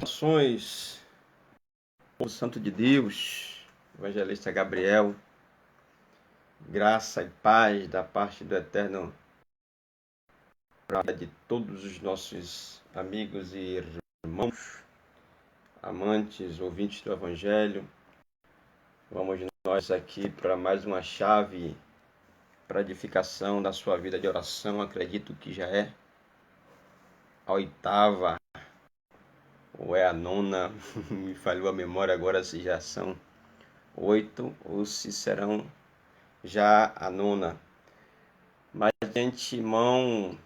Orações, o Santo de Deus, Evangelista Gabriel, graça e paz da parte do Eterno para de todos os nossos amigos e irmãos, amantes, ouvintes do Evangelho. Vamos nós aqui para mais uma chave para edificação da sua vida de oração. Acredito que já é a 8ª ou é a 9ª, me falhou a memória agora se já são 8 ou se serão já a 9ª. Mas de antemão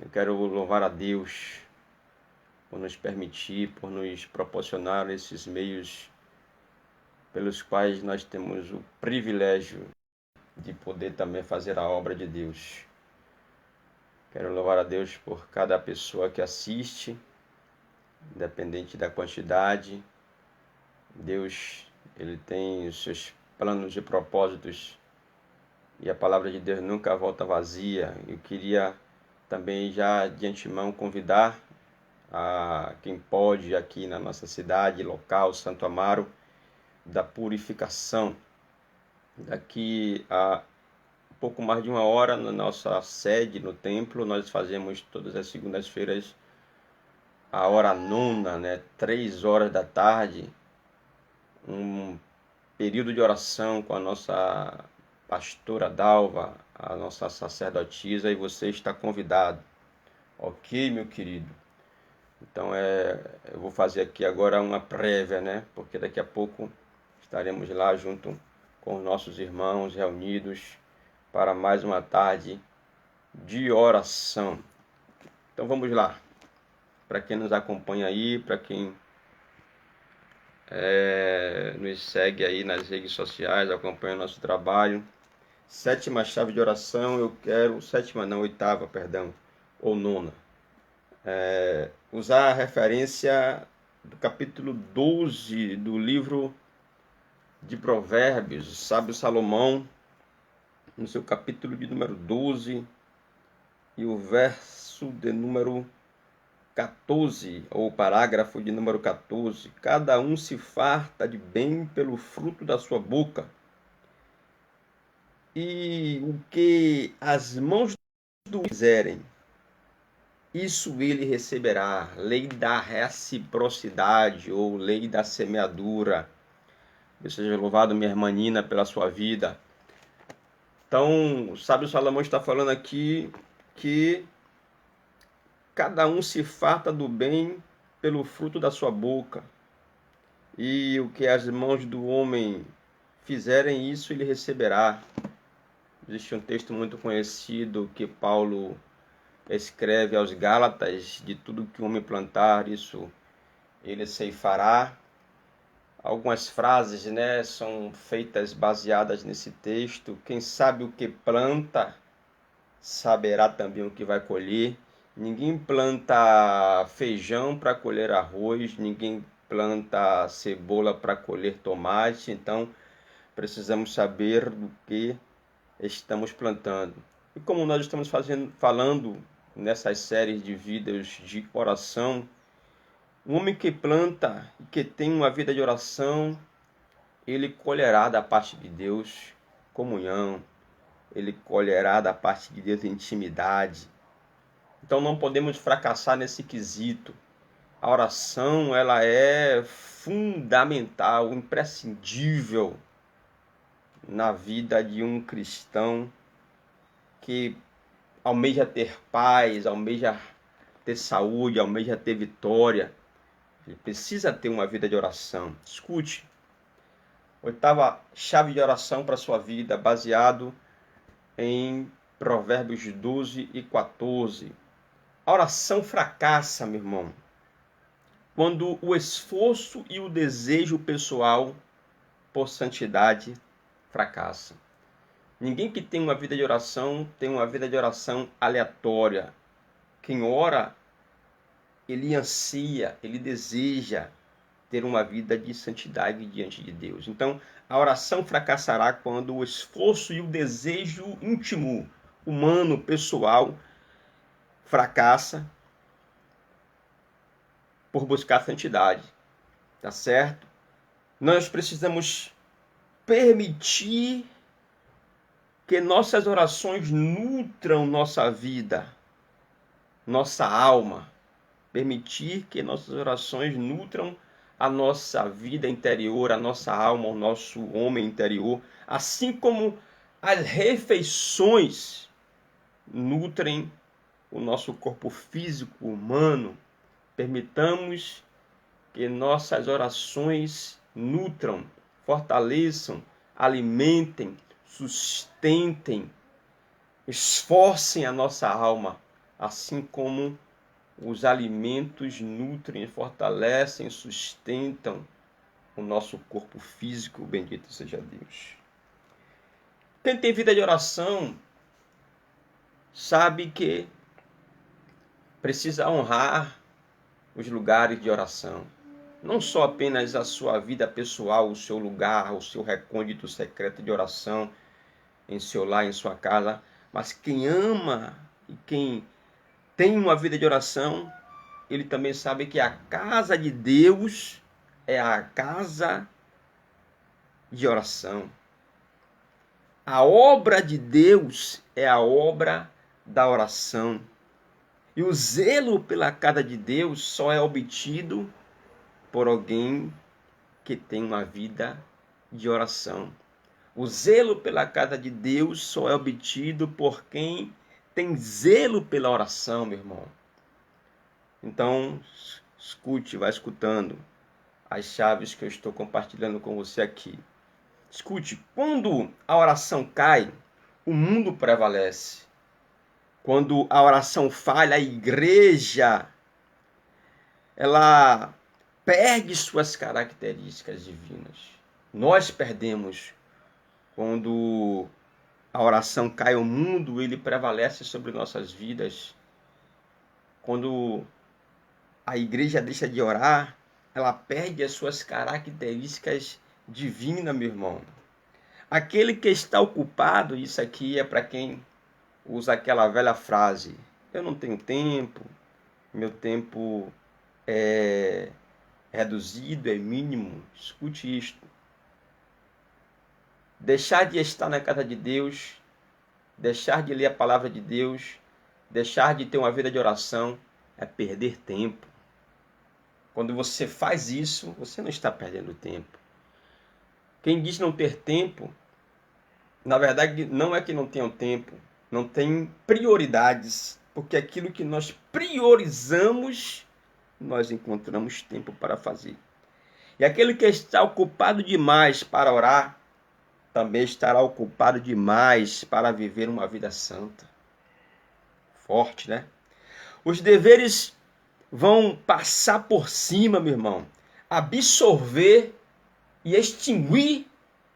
eu quero louvar a Deus por nos permitir, por nos proporcionar esses meios pelos quais nós temos o privilégio de poder também fazer a obra de Deus. Quero louvar a Deus por cada pessoa que assiste, independente da quantidade. Deus, Ele tem os seus planos e propósitos e a palavra de Deus nunca volta vazia. Eu queria também já de antemão convidar a quem pode aqui na nossa cidade, local, Santo Amaro, da purificação. Daqui a pouco mais de 1 hora, na nossa sede, no templo, nós fazemos todas as segundas-feiras a hora 9ª, 3 horas da tarde, um período de oração com a nossa pastora Dalva, a nossa sacerdotisa, e você está convidado. Ok, meu querido? Então eu vou fazer aqui agora uma prévia, porque daqui a pouco estaremos lá junto com os nossos irmãos reunidos para mais uma tarde de oração. Então vamos lá. Para quem nos acompanha aí, para quem nos segue aí nas redes sociais, acompanha o nosso trabalho. 7ª chave de oração, eu quero... 7ª não, 8ª, perdão, ou 9ª. Usar a referência do capítulo 12 do livro de Provérbios. O sábio Salomão, no seu capítulo de número 12 e o verso de número 14, ou parágrafo de número 14. Cada um se farta de bem pelo fruto da sua boca, e o que as mãos do fizerem, isso ele receberá. Lei da reciprocidade, ou lei da semeadura. Deus seja louvado, minha irmã Nina, pela sua vida. Então, o sábio Salomão está falando aqui que cada um se farta do bem pelo fruto da sua boca, e o que as mãos do homem fizerem, isso ele receberá. Existe um texto muito conhecido que Paulo escreve aos Gálatas: de tudo que o homem plantar, isso ele ceifará. Algumas frases, são feitas baseadas nesse texto. Quem sabe o que planta, saberá também o que vai colher. Ninguém planta feijão para colher arroz, ninguém planta cebola para colher tomate. Então, precisamos saber do que estamos plantando. E como nós estamos falando nessas séries de vídeos de oração, o homem que planta e que tem uma vida de oração, ele colherá da parte de Deus comunhão, ele colherá da parte de Deus intimidade. Então não podemos fracassar nesse quesito. A oração, ela é fundamental, imprescindível na vida de um cristão que almeja ter paz, almeja ter saúde, almeja ter vitória. Ele precisa ter uma vida de oração. Escute. 8ª chave de oração para a sua vida, baseado em Provérbios 12 e 14. A oração fracassa, meu irmão, quando o esforço e o desejo pessoal por santidade fracassa. Ninguém que tem uma vida de oração tem uma vida de oração aleatória. Quem ora, ele ansia, ele deseja ter uma vida de santidade diante de Deus. Então, a oração fracassará quando o esforço e o desejo íntimo, humano, pessoal, fracassa. por buscar santidade, tá certo? Nós precisamos permitir que nossas orações nutram nossa vida, nossa alma. Permitir que nossas orações nutram a nossa vida interior, a nossa alma, o nosso homem interior, assim como as refeições nutrem o nosso corpo físico humano. Permitamos que nossas orações nutram, fortaleçam, alimentem, sustentem, esforcem a nossa alma, assim como os alimentos nutrem, fortalecem, sustentam o nosso corpo físico. Bendito seja Deus. Quem tem vida de oração sabe que precisa honrar os lugares de oração. Não só apenas a sua vida pessoal, o seu lugar, o seu recôndito secreto de oração em seu lar, em sua casa, mas quem ama e quem tem uma vida de oração, ele também sabe que a casa de Deus é a casa de oração. A obra de Deus é a obra da oração. E o zelo pela casa de Deus só é obtido por alguém que tem uma vida de oração. O zelo pela casa de Deus só é obtido por quem tem zelo pela oração, meu irmão. Então, escute, vai escutando as chaves que eu estou compartilhando com você aqui. Escute, quando a oração cai, o mundo prevalece. Quando a oração falha, a igreja, ela perde suas características divinas. Nós perdemos. Quando a oração cai, o mundo, ele prevalece sobre nossas vidas. Quando a igreja deixa de orar, ela perde as suas características divinas, meu irmão. Aquele que está ocupado, isso aqui é para quem usa aquela velha frase: eu não tenho tempo, meu tempo é reduzido, é mínimo. Escute isto. Deixar de estar na casa de Deus, deixar de ler a palavra de Deus, deixar de ter uma vida de oração é perder tempo. Quando você faz isso, você não está perdendo tempo. Quem diz não ter tempo, na verdade não é que não tenham tempo, não tem prioridades, porque aquilo que nós priorizamos, nós encontramos tempo para fazer. E aquele que está ocupado demais para orar, também estará ocupado demais para viver uma vida santa. Forte, né? Os deveres vão passar por cima, meu irmão, absorver e extinguir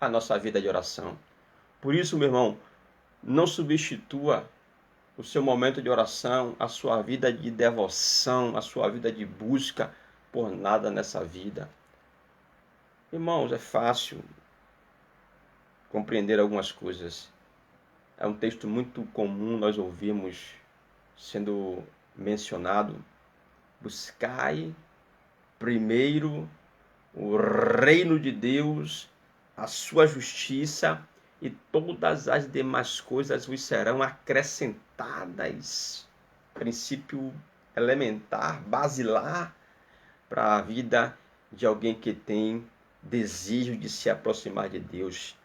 a nossa vida de oração. Por isso, meu irmão, não substitua o seu momento de oração, a sua vida de devoção, a sua vida de busca por nada nessa vida. Irmãos, é fácil compreender algumas coisas. É um texto muito comum, nós ouvimos sendo mencionado: buscai primeiro o reino de Deus, a sua justiça, e todas as demais coisas vos serão acrescentadas. Princípio elementar, basilar para a vida de alguém que tem desejo de se aproximar de Deus.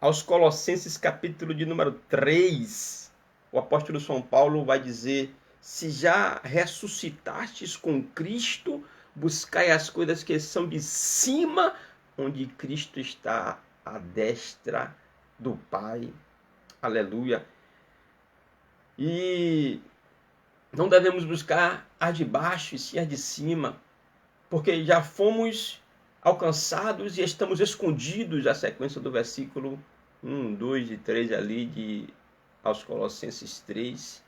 Aos Colossenses, capítulo de número 3, o apóstolo São Paulo vai dizer: se já ressuscitastes com Cristo, buscai as coisas que são de cima, onde Cristo está à destra do Pai. Aleluia. E não devemos buscar as de baixo e sim as de cima, porque já fomos alcançados e estamos escondidos. A sequência do versículo 1, 2 e 3 ali aos Colossenses 3,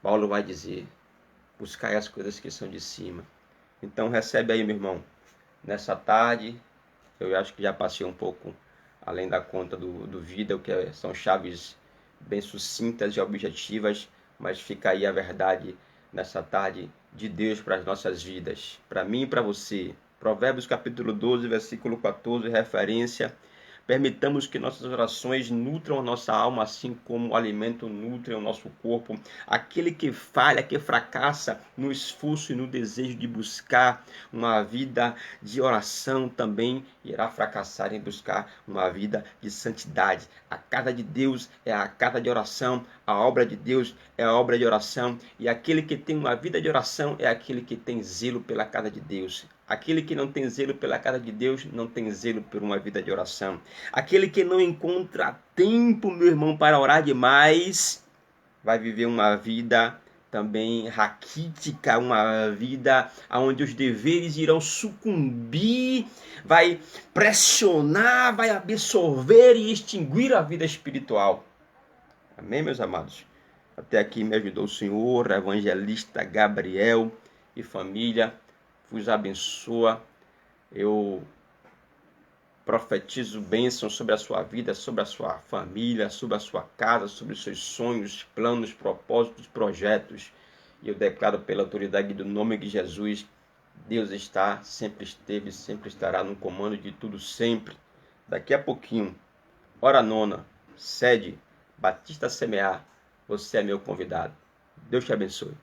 Paulo vai dizer: buscai as coisas que são de cima. Então recebe aí, meu irmão, nessa tarde. Eu acho que já passei um pouco além da conta do vídeo, que são chaves bem sucintas e objetivas, mas fica aí a verdade nessa tarde de Deus para as nossas vidas, para mim e para você. Provérbios capítulo 12, versículo 14, referência. Permitamos que nossas orações nutram a nossa alma, assim como o alimento nutre o nosso corpo. Aquele que falha, que fracassa no esforço e no desejo de buscar uma vida de oração, também irá fracassar em buscar uma vida de santidade. A casa de Deus é a casa de oração, a obra de Deus é a obra de oração, e aquele que tem uma vida de oração é aquele que tem zelo pela casa de Deus. Aquele que não tem zelo pela casa de Deus não tem zelo por uma vida de oração. Aquele que não encontra tempo, meu irmão, para orar demais, vai viver uma vida também raquítica, uma vida onde os deveres irão sucumbir, vai pressionar, vai absorver e extinguir a vida espiritual. Amém, meus amados? Até aqui me ajudou o Senhor, evangelista Gabriel e família. Vos abençoa. Eu profetizo bênção sobre a sua vida, sobre a sua família, sobre a sua casa, sobre os seus sonhos, planos, propósitos, projetos. E eu declaro pela autoridade do nome de Jesus, Deus está, sempre esteve, sempre estará no comando de tudo, sempre. Daqui a pouquinho, hora nona, sede Batista Semear, você é meu convidado. Deus te abençoe.